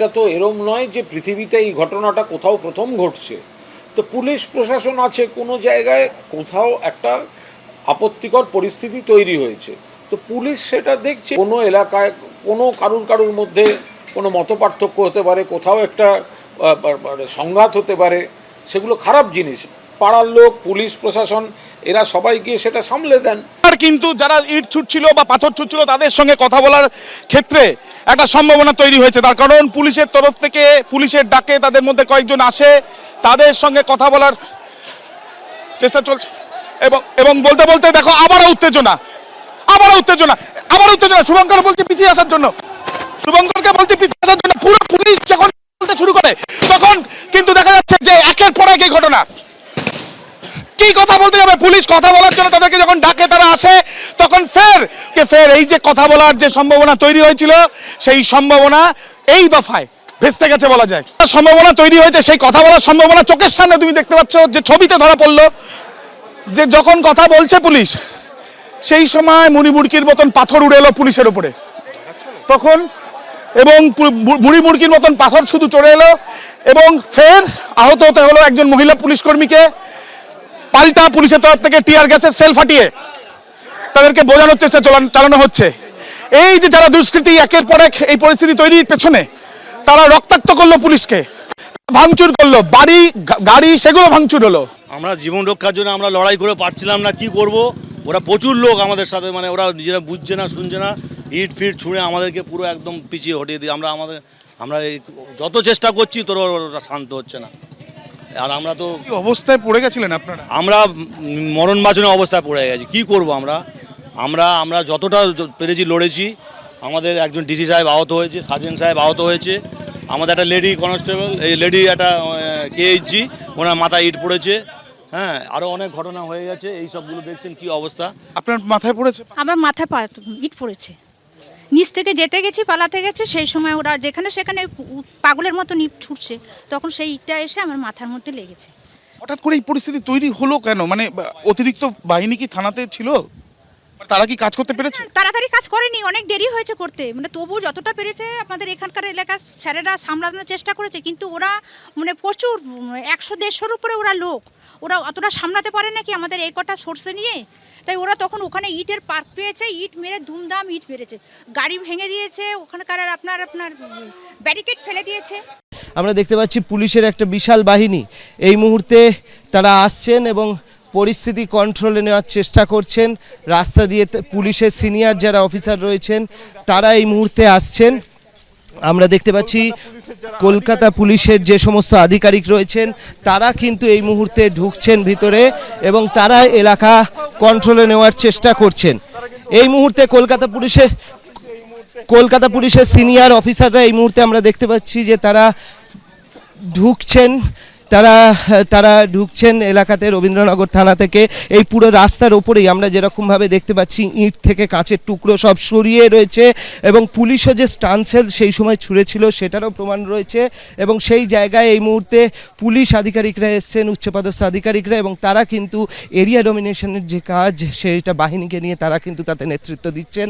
এটা তো এরম নয় যে পৃথিবীতে এই ঘটনাটা কোথাও প্রথম ঘটছে। তো পুলিশ প্রশাসন আছে, কোনো জায়গায় কোথাও একটা আপত্তিকর পরিস্থিতি তৈরি হয়েছে, তো পুলিশ সেটা দেখছে। কোনো এলাকায় কোনো কারুর মধ্যে কোনো মতপার্থক্য হতে পারে, কোথাও একটা সংঘাত হতে পারে, সেগুলো খারাপ জিনিস। পাড়ার লোক, পুলিশ প্রশাসন এরা সবাই গিয়ে সেটা সামলে দেন। আর কিন্তু যারা ইট ছুটছিল বা পাথর ছুটছিল তাদের সঙ্গে কথা বলার ক্ষেত্রে একটা সম্ভাবনা তৈরি হয়েছে, তার কারণ পুলিশের তরফ থেকে পুলিশের ডাকে তাদের মধ্যে কয়েকজন আসে, তাদের সঙ্গে কথা বলার চেষ্টা চলছে এবং বলতে বলতে দেখো আবারও উত্তেজনা। শুভঙ্কর বলছে পিছিয়ে আসার জন্য, শুভঙ্করকে বলছে পিছিয়ে আসার জন্য। পুরো পুলিশ যখন বলতে শুরু করে তখন কিন্তু দেখা যাচ্ছে যে একের পর এক এই ঘটনা। কি কথা বলতে যাবে পুলিশ, কথা বলার জন্য তাদেরকে যখন ডাকে তারা আসে, তখন ফের এই যে কথা বলার যে সম্ভাবনা তৈরি হয়েছিল সেই সম্ভাবনা এই দফায় ভেস্তে গেছে বলা যায়। সম্ভাবনা তৈরি হয়েছে, সেই কথা বলার সম্ভাবনা চোখের সামনে তুমি দেখতে পাচ্ছ যে ছবিতে ধরা পড়লো যে যখন কথা বলছে পুলিশ সেই সময় মুড়ির মতন পাথর উড়ে এলো পুলিশের উপরে তখন, এবং মুড়ির মতন পাথর শুধু চড়ে এলো এবং ফের আহত হতে হলো একজন মহিলা পুলিশ কর্মীকে। পাল্টা পুলিশের তরফ থেকে টিয়ার গ্যাসের সেল ফাটিয়ে তাদেরকে বোঝানোর চেষ্টা চালানো হচ্ছে। এই যে যারা দুষ্কৃতী একের পর এক এই পরিস্থিতি তৈরির পেছনে তারা রক্তাক্ত করলো পুলিশকে, ভাঙচুর করলো, বাড়ি গাড়ি সেগুলো ভাঙচুর হলো। আমরা জীবন রক্ষার জন্য আমরা লড়াই করে পারছিলাম না, কি করব। ওরা প্রচুর লোক আমাদের সাথে, মানে ওরা নিজেরা বুঝছে না, শুনছে না, ইট ফিট ছুঁড়ে আমাদেরকে পুরো একদম পিছিয়ে হটিয়ে দিই। আমরা যত চেষ্টা করছি তোর ওরা শান্ত হচ্ছে না। আর আমরা তো কি অবস্থায় পড়ে গেছিলেন আপনারা? আমরা মরণ বাঁচনের অবস্থায় পড়ে গেছি, কি করব। আমরা যতটা পেরেছি লড়েছি। আমাদের একজন ডিসি সাহেব আহত হয়েছে, সার্জেন্ট সাহেব আহত হয়েছে, আমাদের একটা লেডি কনস্টেবল, এই লেডি একটা কেএইচজি, ওনার মাথায় ইট পড়েছে। হ্যাঁ, আরও অনেক ঘটনা হয়ে গেছে। এই সবগুলো দেখছেন কি অবস্থা। আপনার মাথায় পড়েছে? আমার মাথায় ইট পড়েছে। নিচ থেকে যেতে গেছি, পালাতে গেছে, সেই সময় ওরা যেখানে সেখানে পাগলের মতো ইট ছুটছে, তখন সেই ইটটা এসে আমার মাথার মধ্যে লেগেছে। হঠাৎ করে এই পরিস্থিতি তৈরি হলো কেন? মানে অতিরিক্ত বাহিনী কি থানাতে ছিল? তারা কি কাজ করতে পেরেছে? তাড়াতাড়ি কাজ করেনি, অনেক দেরি হয়েছে করতে। মানে তবু যতটা পেরেছে আমাদের এখানকার এলাকার স্যারেরা সামলানোর চেষ্টা করেছে, কিন্তু ওরা মানে প্রচুর 100-150-র উপরে ওরা লোক, ওরা অতটা সামলাতে পারে নাকি আমাদের এই কটা সোর্সে নিয়ে। তাই ওরা তখন ওখানে ইটের পার্ক পেয়েছে, ইট মেরে ধুমধাম ইট মেরেছে, গাড়ি ভেঙে দিয়েছে, ওখানকার আপনার ব্যারিকেড ফেলে দিয়েছে। আমরা দেখতে পাচ্ছি পুলিশের একটা বিশাল বাহিনী এই মুহূর্তে তারা আসছেন এবং পরিস্থিতি কন্ট্রোলে নেওয়ার চেষ্টা করছেন। রাস্তা দিয়ে পুলিশের সিনিয়র যারা অফিসার রয়েছেন তারা এই মুহূর্তে আসছেন। আমরা দেখতে পাচ্ছি কলকাতা পুলিশের যে সমস্ত আধিকারিক রয়েছেন তারা কিন্তু এই মুহূর্তে ঢুকছেন ভিতরে এবং তারা এলাকা কন্ট্রোলে নেওয়ার চেষ্টা করছেন। এই মুহূর্তে কলকাতা পুলিশের সিনিয়র অফিসাররা এই মুহূর্তে আমরা দেখতে পাচ্ছি যে তারা ঢুকছেন এলাকাতে, রবীন্দ্রনগর থানা থেকে। এই পুরো রাস্তার ওপরেই আমরা যেরকমভাবে দেখতে পাচ্ছি ইট থেকে কাঁচের টুকরো সব সরিয়ে রয়েছে এবং পুলিশও যে স্টানসেল সেই সময় ছুঁড়েছিল সেটারও প্রমাণ রয়েছে। এবং সেই জায়গায় এই মুহূর্তে পুলিশ আধিকারিকরা এসছেন, উচ্চপদস্থ আধিকারিকরা, এবং তারা কিন্তু এরিয়া ডমিনেশনের যে কাজ সেইটা বাহিনীকে নিয়ে তারা কিন্তু তাতে নেতৃত্ব দিচ্ছেন।